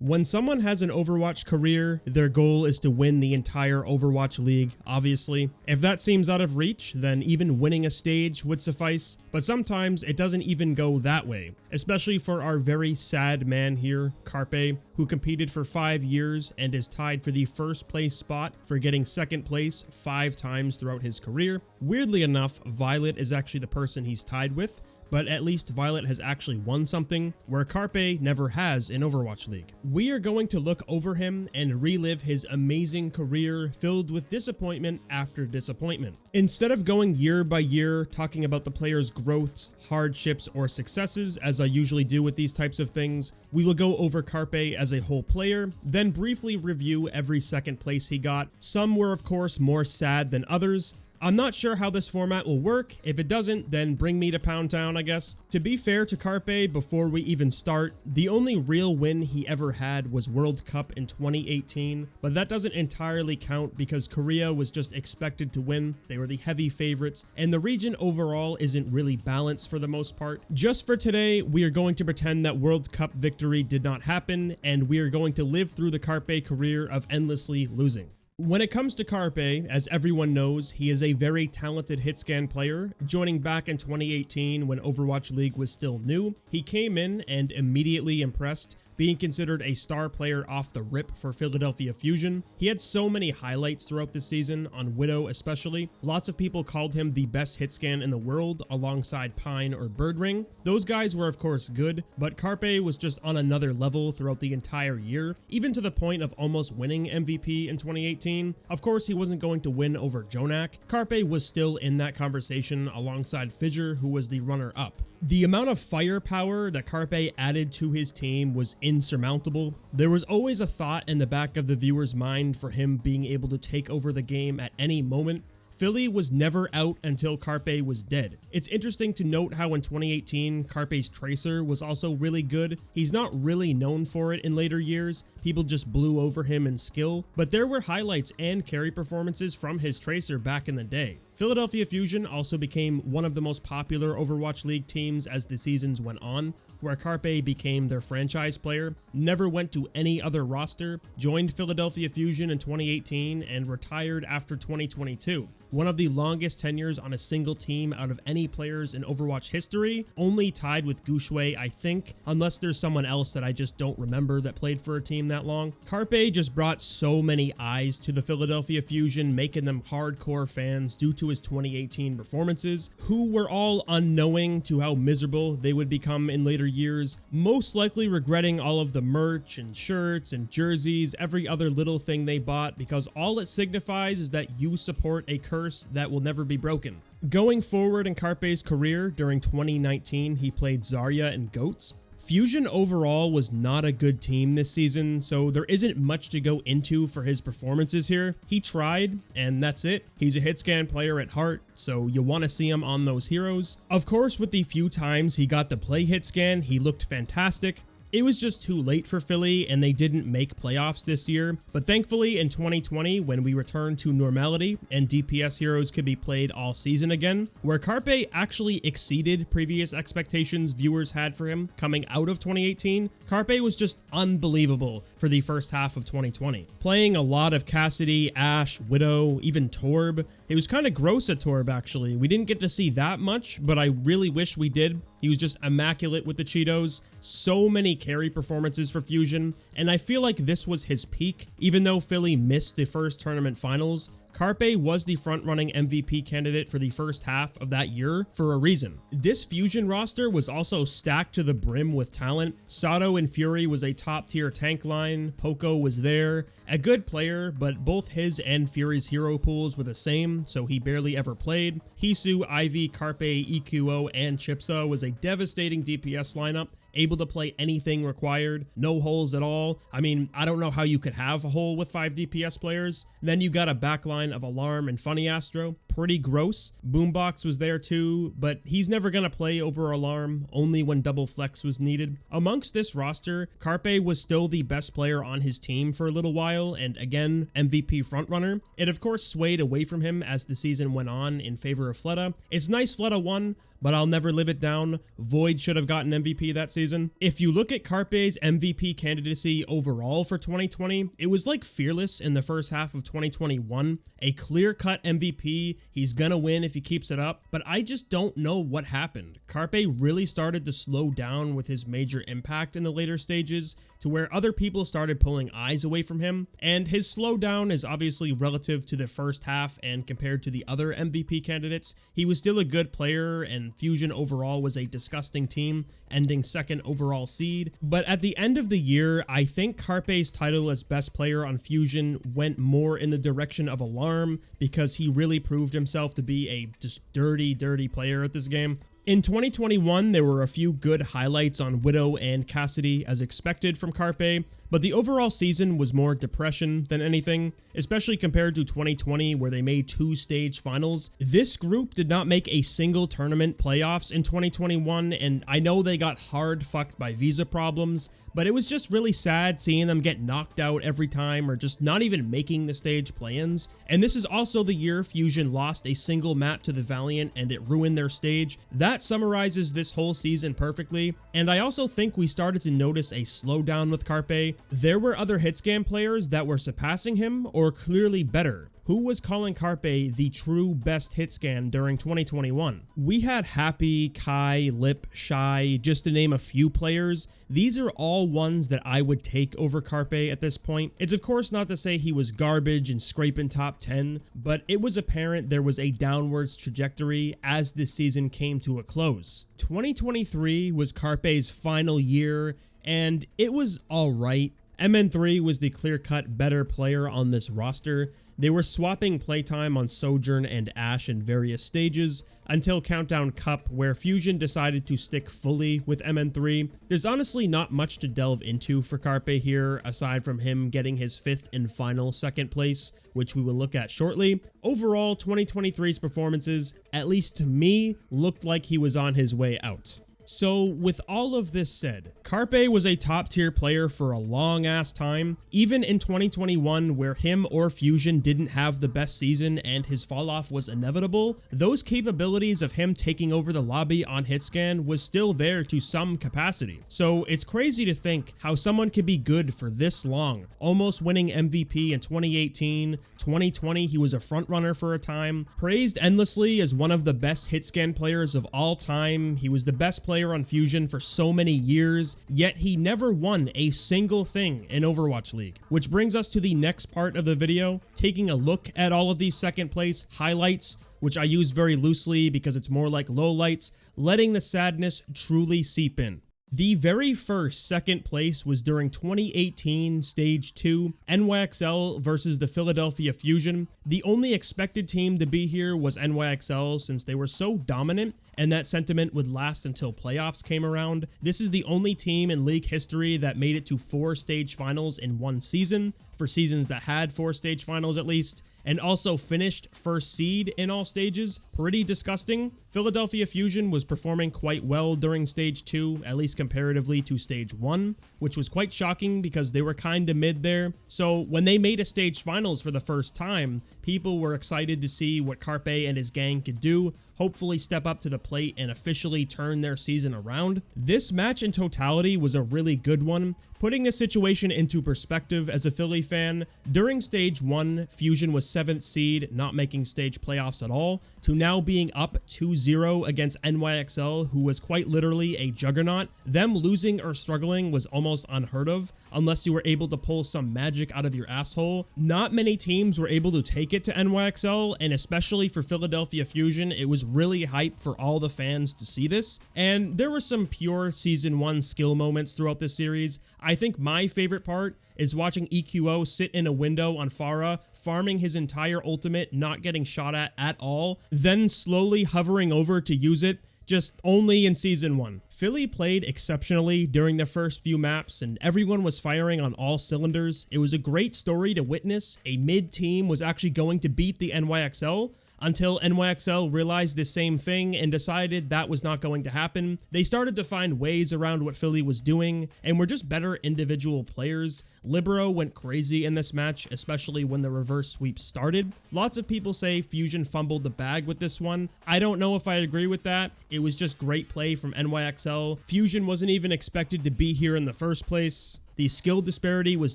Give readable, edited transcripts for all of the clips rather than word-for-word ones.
When someone has an Overwatch career, their goal is to win the entire Overwatch League, obviously. If that seems out of reach, then even winning a stage would suffice, but sometimes it doesn't even go that way, especially for our very sad man here, Carpe, who competed for 5 years and is tied for the first place spot for getting second place 5 times throughout his career. Weirdly enough, Violet is actually the person he's tied with, but at least Violet has actually won something, where Carpe never has in Overwatch League. We are going to look over him and relive his amazing career filled with disappointment after disappointment. Instead of going year by year, talking about the player's growths, hardships, or successes, as I usually do with these types of things, we will go over Carpe as a whole player, then briefly review every second place he got. Some were of course more sad than others. I'm not sure how this format will work. If it doesn't, then bring me to Pound Town, I guess. To be fair to Carpe, before we even start, the only real win he ever had was World Cup in 2018, but that doesn't entirely count because Korea was just expected to win. They were the heavy favorites, and the region overall isn't really balanced for the most part. Just for today, we are going to pretend that World Cup victory did not happen, and we are going to live through the Carpe career of endlessly losing. When it comes to Carpe, as everyone knows, he is a very talented hitscan player. Joining back in 2018 when Overwatch League was still new, he came in and immediately impressed, being considered a star player off the rip for Philadelphia Fusion. He had so many highlights throughout the season, on Widow especially. Lots of people called him the best hitscan in the world, alongside Pine or Birdring. Those guys were of course good, but Carpe was just on another level throughout the entire year, even to the point of almost winning MVP in 2018. Of course, he wasn't going to win over Jonak. Carpe was still in that conversation alongside Fissure, who was the runner-up. The amount of firepower that Carpe added to his team was insurmountable. There was always a thought in the back of the viewer's mind for him being able to take over the game at any moment. Philly was never out until Carpe was dead. It's interesting to note how in 2018, Carpe's Tracer was also really good. He's not really known for it in later years. People just blew over him in skill, but there were highlights and carry performances from his Tracer back in the day. Philadelphia Fusion also became one of the most popular Overwatch League teams as the seasons went on, where Carpe became their franchise player, never went to any other roster, joined Philadelphia Fusion in 2018, and retired after 2022. One of the longest tenures on a single team out of any players in Overwatch history, only tied with Gushue, I think, unless there's someone else that I just don't remember that played for a team that long. Carpe just brought so many eyes to the Philadelphia Fusion, making them hardcore fans due to his 2018 performances, who were all unknowing to how miserable they would become in later years, most likely regretting all of the merch and shirts and jerseys, every other little thing they bought, because all it signifies is that you support a curse that will never be broken. Going forward in Carpe's career, during 2019, he played Zarya and Goats. Fusion overall was not a good team this season, so there isn't much to go into for his performances here. He tried, and that's it. He's a hitscan player at heart, so you want to see him on those heroes. Of course, with the few times he got to play hitscan, he looked fantastic. It was just too late for Philly and they didn't make playoffs this year, but thankfully in 2020 when we returned to normality and DPS heroes could be played all season again, where Carpe actually exceeded previous expectations viewers had for him coming out of 2018, Carpe was just unbelievable for the first half of 2020. Playing a lot of Cassidy, Ashe, Widow, even Torb. It was kind of gross at Torb actually. We didn't get to see that much, but I really wish we did. He was just immaculate with the Cheetos. So many carry performances for Fusion, and I feel like this was his peak. Even though Philly missed the first tournament finals, Carpe was the front-running MVP candidate for the first half of that year for a reason. This Fusion roster was also stacked to the brim with talent. Sato and Fury was a top-tier tank line, Poco was there, a good player, but both his and Fury's hero pools were the same, so he barely ever played. Hisu, Ivy, Carpe, EQO, and Chipsa was a devastating DPS lineup, able to play anything required, no holes at all. I mean, I don't know how you could have a hole with 5 DPS players. Then you got a backline of Alarm and Funny Astro. pretty gross. Boombox was there too, but he's never gonna play over Alarm, only when double flex was needed. Amongst this roster, Carpe was still the best player on his team for a little while, and again, MVP frontrunner. It of course swayed away from him as the season went on in favor of Fleta. It's nice Fleta won, but I'll never live it down. Void should have gotten MVP that season. If you look at Carpe's MVP candidacy overall for 2020, it was like Fearless in the first half of 2021. A clear-cut MVP. He's gonna win if he keeps it up, but I just don't know what happened. Carpe really started to slow down with his major impact in the later stages, to where other people started pulling eyes away from him, and his slowdown is obviously relative to the first half, and compared to the other MVP candidates, he was still a good player, and Fusion overall was a disgusting team, ending second overall seed. But at the end of the year, I think Carpe's title as best player on Fusion went more in the direction of Alarm, because he really proved himself to be a just dirty player at this game. In 2021, there were a few good highlights on Widow and Cassidy as expected from Carpe, but the overall season was more depression than anything, especially compared to 2020 where they made 2 stage finals. This group did not make a single tournament playoffs in 2021, and I know they got hard fucked by visa problems, but it was just really sad seeing them get knocked out every time or just not even making the stage play-ins. And this is also the year Fusion lost a single map to the Valiant and it ruined their stage. That summarizes this whole season perfectly, and I also think we started to notice a slowdown with Carpe. There were other hitscan players that were surpassing him or clearly better. Who was calling Carpe the true best hitscan during 2021? We had Happy, Kai, Lip, Shy, just to name a few players. These are all ones that I would take over Carpe at this point. It's of course not to say he was garbage and scraping top 10, but it was apparent there was a downwards trajectory as this season came to a close. 2023 was Carpe's final year, and it was alright. MN3 was the clear-cut better player on this roster. They were swapping playtime on Sojourn and Ashe in various stages until Countdown Cup, where Fusion decided to stick fully with MN3. There's honestly not much to delve into for Carpe here, aside from him getting his 5th and final 2nd place, which we will look at shortly. Overall, 2023's performances, at least to me, looked like he was on his way out. So with all of this said, Carpe was a top tier player for a long ass time, even in 2021 where him or Fusion didn't have the best season and his fall off was inevitable. Those capabilities of him taking over the lobby on hitscan was still there to some capacity. So it's crazy to think how someone could be good for this long, almost winning MVP in 2018, 2020 he was a frontrunner for a time, praised endlessly as one of the best hitscan players of all time. He was the best player on Fusion for so many years, yet he never won a single thing in Overwatch League. Which brings us to the next part of the video, taking a look at all of these second place highlights, which I use very loosely because it's more like lowlights, letting the sadness truly seep in. The very first second place was during 2018 Stage 2, NYXL versus the Philadelphia Fusion. The only expected team to be here was NYXL since they were so dominant, and that sentiment would last until playoffs came around. This is the only team in league history that made it to 4 stage finals in one season, for seasons that had 4 stage finals at least, and also finished first seed in all stages. Pretty disgusting. Philadelphia Fusion was performing quite well during Stage 2, at least comparatively to Stage 1, which was quite shocking because they were kinda mid there. So when they made a stage finals for the first time, people were excited to see what Carpe and his gang could do, hopefully step up to the plate and officially turn their season around. This match in totality was a really good one. Putting the situation into perspective as a Philly fan, during Stage 1, Fusion was 7th seed, not making stage playoffs at all, to now being up 2-0 against NYXL, who was quite literally a juggernaut. Them losing or struggling was almost unheard of, unless you were able to pull some magic out of your asshole. Not many teams were able to take it to NYXL, and especially for Philadelphia Fusion, it was really hype for all the fans to see this. And there were some pure Season 1 skill moments throughout this series. I think my favorite part is watching EQO sit in a window on Pharah, farming his entire ultimate, not getting shot at all, then slowly hovering over to use it, just only in Season 1. Philly played exceptionally during the first few maps, and everyone was firing on all cylinders. It was a great story to witness. A mid team was actually going to beat the NYXL. until NYXL realized the same thing and decided that was not going to happen. They started to find ways around what Philly was doing and were just better individual players. Libero went crazy in this match, especially when the reverse sweep started. Lots of people say Fusion fumbled the bag with this one. I don't know if I agree with that. It was just great play from NYXL. Fusion wasn't even expected to be here in the first place. The skill disparity was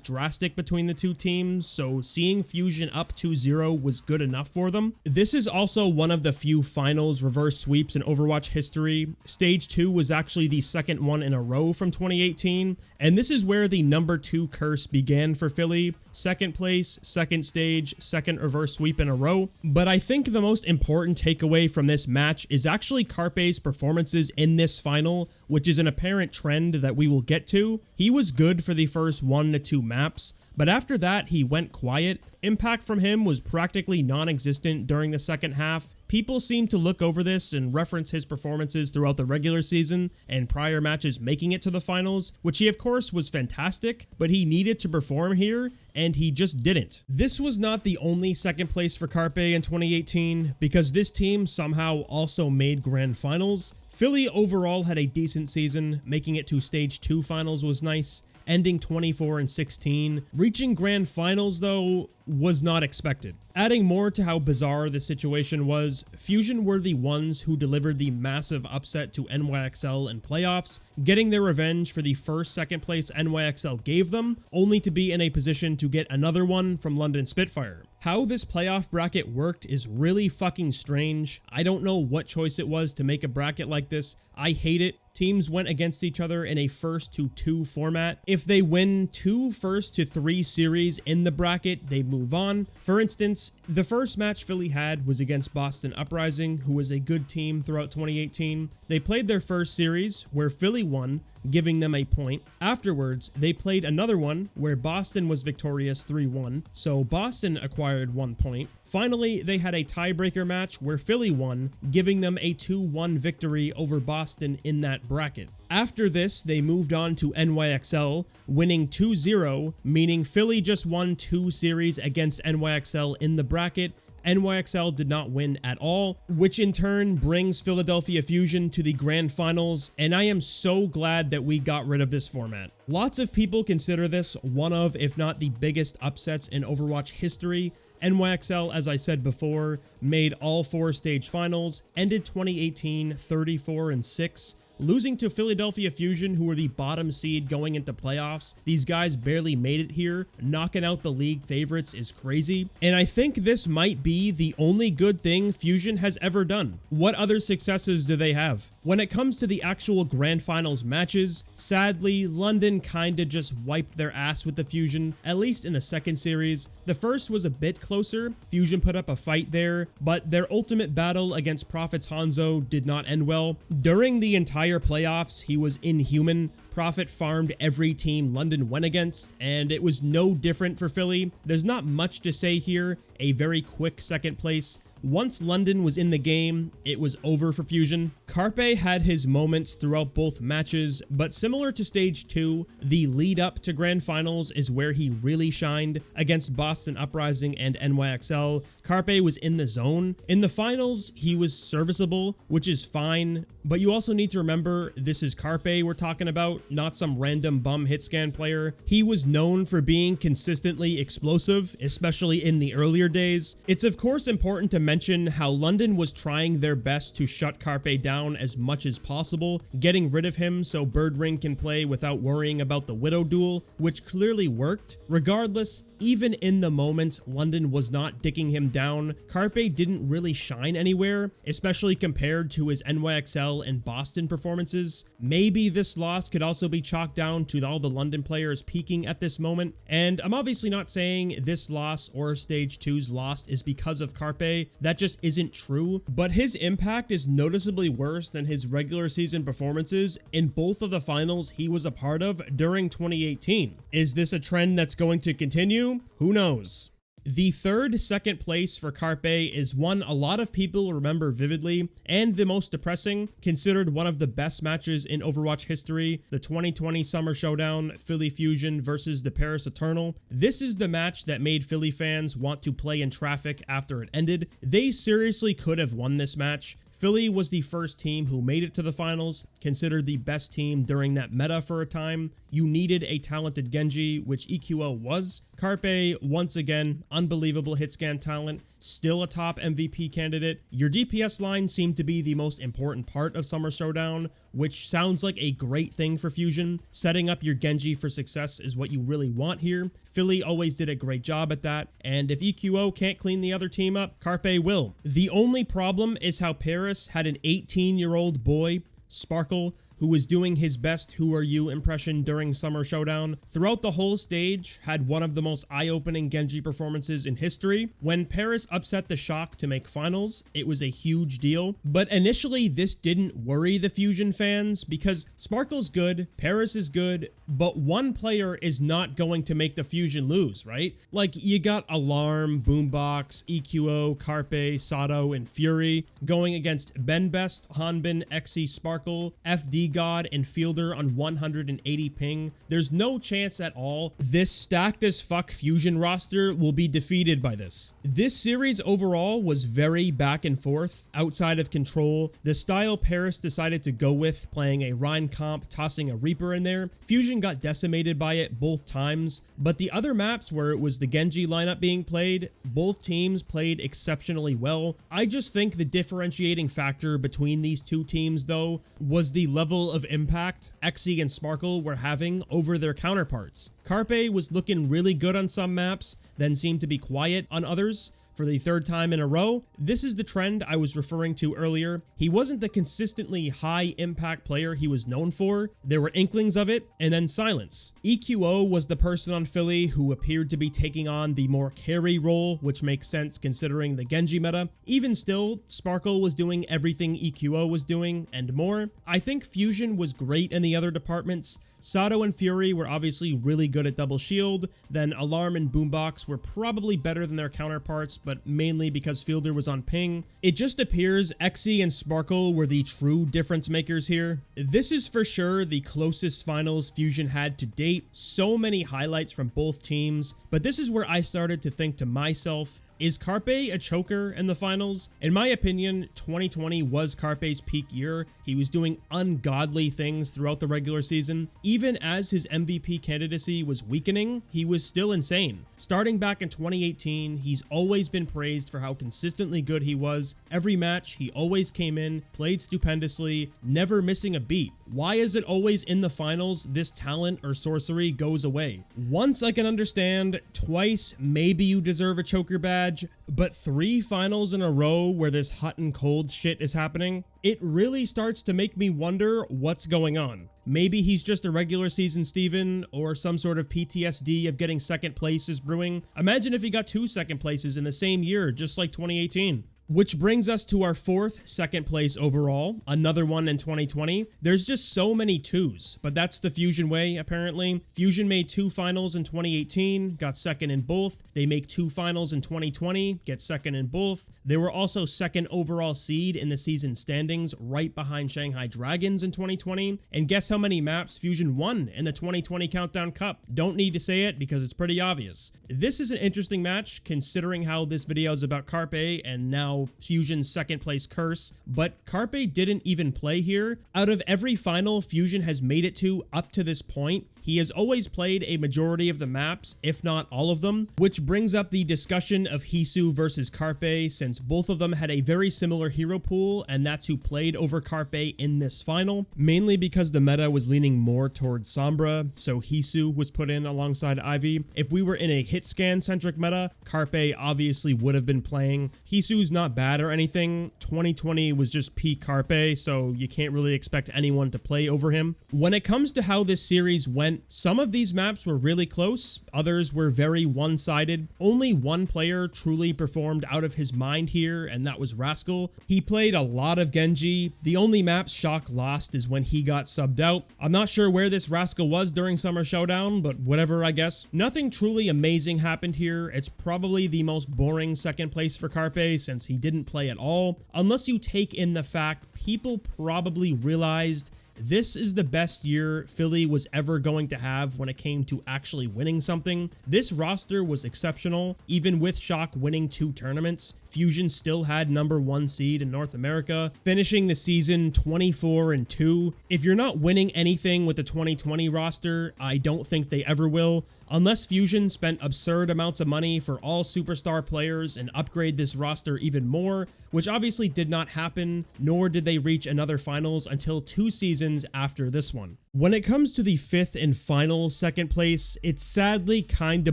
drastic between the two teams, so seeing Fusion up 2-0 was good enough for them. This is also one of the few finals reverse sweeps in Overwatch history. Stage 2 was actually the second one in a row from 2018, and this is where the number 2 curse began for Philly. Second place, second stage, second reverse sweep in a row. But I think the most important takeaway from this match is actually Carpe's performances in this final, which is an apparent trend that we will get to. He was good for the first 1 to 2 maps, but after that he went quiet. Impact from him was practically non-existent during the second half. People seem to look over this and reference his performances throughout the regular season and prior matches making it to the finals, which he of course was fantastic, but he needed to perform here and he just didn't. This was not the only second place for Carpe in 2018, because this team somehow also made grand finals. Philly overall had a decent season. Making it to stage 2 finals was nice, ending 24-16. Reaching grand finals though was not expected. Adding more to how bizarre the situation was, Fusion were the ones who delivered the massive upset to NYXL in playoffs, getting their revenge for the first second place NYXL gave them, only to be in a position to get another one from London Spitfire. How this playoff bracket worked is really fucking strange. I don't know what choice it was to make a bracket like this. I hate it. Teams went against each other in a 1-2 format. If they win 2 1-3 series in the bracket, they move on. For instance, the first match Philly had was against Boston Uprising, who was a good team throughout 2018. They played their first series, where Philly won, giving them a point. Afterwards, they played another one where Boston was victorious 3-1, so Boston acquired 1 point. Finally, they had a tiebreaker match where Philly won, giving them a 2-1 victory over Boston in that bracket. After this, they moved on to NYXL, winning 2-0, meaning Philly just won 2 series against NYXL in the bracket. NYXL did not win at all, which in turn brings Philadelphia Fusion to the grand finals, and I am so glad that we got rid of this format. Lots of people consider this one of, if not the biggest upsets in Overwatch history. NYXL, as I said before, made all 4 stage finals, ended 2018 34-6, losing to Philadelphia Fusion, who were the bottom seed going into playoffs. These guys barely made it here. Knocking out the league favorites is crazy. And I think this might be the only good thing Fusion has ever done. What other successes do they have? When it comes to the actual grand finals matches, sadly, London kinda just wiped their ass with the Fusion, at least in the second series. The first was a bit closer. Fusion put up a fight there, but their ultimate battle against Prophet's Hanzo did not end well. During the entire playoffs, he was inhuman. Prophet farmed every team London went against, and it was no different for Philly. There's not much to say here. A very quick second place. Once London was in the game, it was over for Fusion. Carpe had his moments throughout both matches, but similar to stage 2, the lead up to grand finals is where he really shined. Against Boston Uprising and NYXL, Carpe was in the zone. In the finals, he was serviceable, which is fine, but you also need to remember this is Carpe we're talking about, not some random bum hit scan player. He was known for being consistently explosive, especially in the earlier days. It's of course important to mention how London was trying their best to shut Carpe down as much as possible, getting rid of him so Birdring can play without worrying about the Widow duel, which clearly worked. Regardless, even in the moments London was not dicking him down, Carpe didn't really shine anywhere, especially compared to his NYXL and Boston performances. Maybe this loss could also be chalked down to all the London players peaking at this moment, and I'm obviously not saying this loss or Stage 2's loss is because of Carpe. That just isn't true, but his impact is noticeably worse than his regular season performances in both of the finals he was a part of during 2018. Is this a trend that's going to continue? Who knows? The third second place for Carpe is one a lot of people remember vividly, and the most depressing, considered one of the best matches in Overwatch history, the 2020 Summer Showdown, Philly Fusion versus the Paris Eternal. This is the match that made Philly fans want to play in traffic after it ended. They seriously could have won this match. Philly was the first team who made it to the finals, considered the best team during that meta for a time. You needed a talented Genji, which EQO was. Carpe, once again, unbelievable hitscan talent, still a top MVP candidate. Your DPS line seemed to be the most important part of Summer Showdown, which sounds like a great thing for Fusion. Setting up your Genji for success is what you really want here. Philly always did a great job at that, and if EQO can't clean the other team up, Carpe will. The only problem is how Paris had an 18-year-old boy, Sparkle, who was doing his best "Who Are You" impression during Summer Showdown. Throughout the whole stage, had one of the most eye-opening Genji performances in history. When Paris upset the Shock to make finals, it was a huge deal. But initially, this didn't worry the Fusion fans, because Sparkle's good, Paris is good, but one player is not going to make the Fusion lose, right? Like, you got Alarm, Boombox, EQO, Carpe, Sato, and Fury going against Benbest, Hanbin, Xe, Sparkle, FD God, and Fielder on 180 ping. There's no chance at all this stacked as fuck Fusion roster will be defeated by this. This series overall was very back and forth, outside of control. The style Paris decided to go with, playing a Rhine comp, tossing a Reaper in there, Fusion got decimated by it both times, but the other maps where it was the Genji lineup being played, both teams played exceptionally well. I just think the differentiating factor between these two teams, though, was the level of impact Xe and Sparkle were having over their counterparts. Carpe was looking really good on some maps, then seemed to be quiet on others. For the third time in a row, this is the trend I was referring to earlier. He wasn't the consistently high impact player he was known for. There were inklings of it, and then silence. EQO was the person on Philly who appeared to be taking on the more carry role, which makes sense considering the Genji meta. Even still, Sparkle was doing everything EQO was doing, and more. I think Fusion was great in the other departments. Sato and Fury were obviously really good at double shield, then Alarm and Boombox were probably better than their counterparts, but mainly because Fielder was on ping. It just appears Xe and Sparkle were the true difference makers here. This is for sure the closest finals Fusion had to date. So many highlights from both teams, but this is where I started to think to myself, is Carpe a choker in the finals? In my opinion, 2020 was Carpe's peak year. He was doing ungodly things throughout the regular season. Even as his MVP candidacy was weakening, he was still insane. Starting back in 2018, he's always been praised for how consistently good he was. Every match, he always came in, played stupendously, never missing a beat. Why is it always in the finals this talent or sorcery goes away? Once I can understand, twice maybe you deserve a choker badge, but 3 finals in a row where this hot and cold shit is happening, it really starts to make me wonder what's going on. Maybe he's just a regular season Steven, or some sort of PTSD of getting second place is brewing. Imagine if he got 2 second places in the same year, just like 2018. Which brings us to our 4th second place overall, another one in 2020. There's just so many 2s, but that's the Fusion way, apparently. Fusion made 2 finals in 2018, got second in both. They make 2 finals in 2020, get second in both. They were also second overall seed in the season standings, right behind Shanghai Dragons in 2020. And guess how many maps Fusion won in the 2020 Countdown Cup? Don't need to say it because it's pretty obvious. This is an interesting match, considering how this video is about Carpe and now Fusion's second place curse, but Carpe didn't even play here. Out of every final Fusion has made it to up to this point, he has always played a majority of the maps, if not all of them, which brings up the discussion of Hisu versus Carpe, since both of them had a very similar hero pool, and that's who played over Carpe in this final, mainly because the meta was leaning more towards Sombra, so Hisu was put in alongside Ivy. If we were in a hit scan centric meta, Carpe obviously would have been playing. Hisu's not bad or anything. 2020 was just peak Carpe, so you can't really expect anyone to play over him. When it comes to how this series went tournament. Some of these maps were really close, others were very one-sided. Only one player truly performed out of his mind here, and that was Rascal. He played a lot of Genji. The only map Shock lost is when he got subbed out. I'm not sure where this Rascal was during Summer Showdown, but whatever, I guess. Nothing truly amazing happened here. It's probably the most boring second place for Carpe since he didn't play at all, unless you take in the fact people probably realized this is the best year Philly was ever going to have when it came to actually winning something. This roster was exceptional, even with Shock winning 2 tournaments. Fusion still had #1 seed in North America, finishing the season 24-2. If you're not winning anything with the 2020 roster, I don't think they ever will. Unless Fusion spent absurd amounts of money for all superstar players and upgrade this roster even more, which obviously did not happen, nor did they reach another finals until 2 seasons after this one. When it comes to the 5th and final second place, it's sadly kinda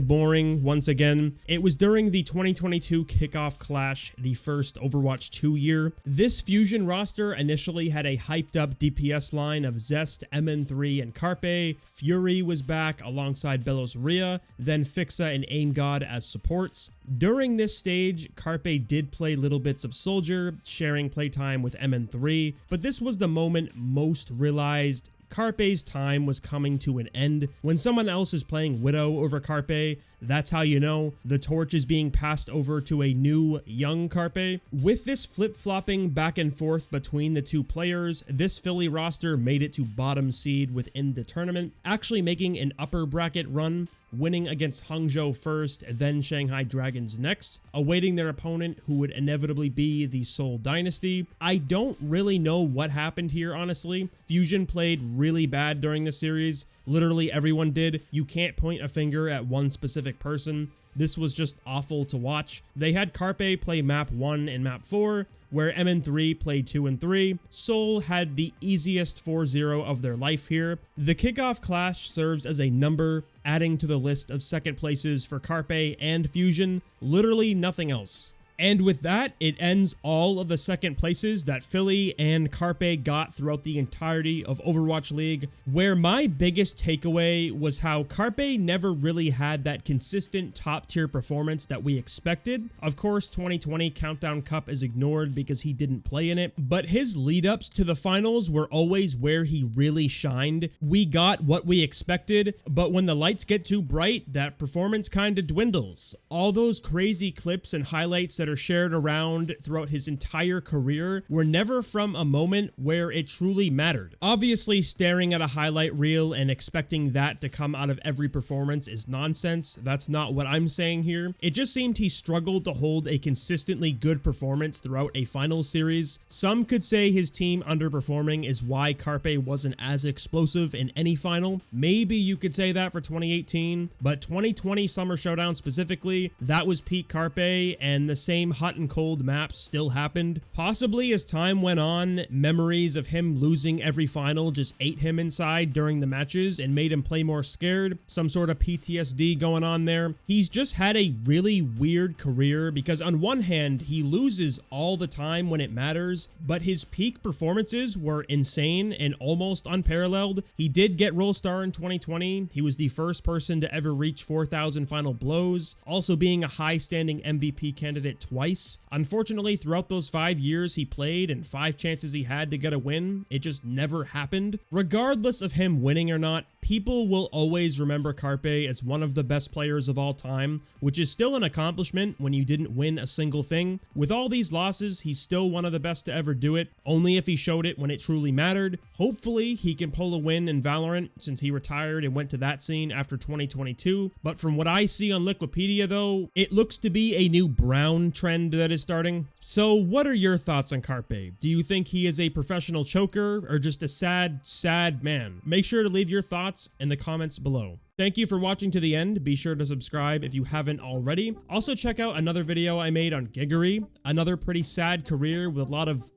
boring once again. It was during the 2022 kickoff clash, the first Overwatch 2 year. This Fusion roster initially had a hyped up DPS line of Zest, MN3, and Carpe. Fury was back alongside Belos Rhea, then Fixa and Aim God as supports. During this stage, Carpe did play little bits of Soldier, sharing playtime with MN3, but this was the moment most realized Carpe's time was coming to an end. When someone else is playing Widow over Carpe, that's how you know the torch is being passed over to a new, young Carpe. With this flip-flopping back and forth between the two players, this Philly roster made it to bottom seed within the tournament, actually making an upper bracket run, winning against Hangzhou first, then Shanghai Dragons next, awaiting their opponent who would inevitably be the Seoul Dynasty. I don't really know what happened here, honestly. Fusion played really bad during the series. Literally everyone did. You can't point a finger at one specific person. This was just awful to watch. They had Carpe play map 1 and map 4, where MN3 played 2 and 3. Seoul had the easiest 4-0 of their life here. The kickoff clash serves as a number, adding to the list of second places for Carpe and Fusion. Literally nothing else. And with that, it ends all of the second places that Philly and Carpe got throughout the entirety of Overwatch League, where my biggest takeaway was how Carpe never really had that consistent top tier performance that we expected. Of course, 2020 Countdown Cup is ignored because he didn't play in it, but his lead ups to the finals were always where he really shined. We got what we expected, but when the lights get too bright, that performance kind of dwindles. All those crazy clips and highlights that are shared around throughout his entire career were never from a moment where it truly mattered. Obviously, staring at a highlight reel and expecting that to come out of every performance is nonsense. That's not what I'm saying here. It just seemed he struggled to hold a consistently good performance throughout a finals series. Some could say his team underperforming is why Carpe wasn't as explosive in any final. Maybe you could say that for 2018, but 2020 Summer Showdown specifically, that was peak Carpe, and the same hot and cold maps still happened. Possibly as time went on, memories of him losing every final just ate him inside during the matches and made him play more scared. Some sort of PTSD going on there. He's just had a really weird career because on one hand, he loses all the time when it matters, but his peak performances were insane and almost unparalleled. He did get Roll Star in 2020. He was the first person to ever reach 4,000 final blows, also being a high standing MVP candidate twice. Unfortunately, throughout those 5 years he played and 5 chances he had to get a win, it just never happened. Regardless of him winning or not, people will always remember Carpe as one of the best players of all time, which is still an accomplishment when you didn't win a single thing. With all these losses, he's still one of the best to ever do it, only if he showed it when it truly mattered. Hopefully, he can pull a win in Valorant since he retired and went to that scene after 2022. But from what I see on Liquipedia though, it looks to be a new brown trend that is starting. So what are your thoughts on Carpe? Do you think he is a professional choker or just a sad man? Make sure to leave your thoughts in the comments below. Thank you for watching to the end. Be sure to subscribe if you haven't already. Also check out another video I made on Gigery, another pretty sad career with a lot of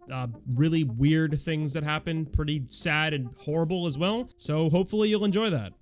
really weird things that happened, pretty sad and horrible as well. So hopefully you'll enjoy that.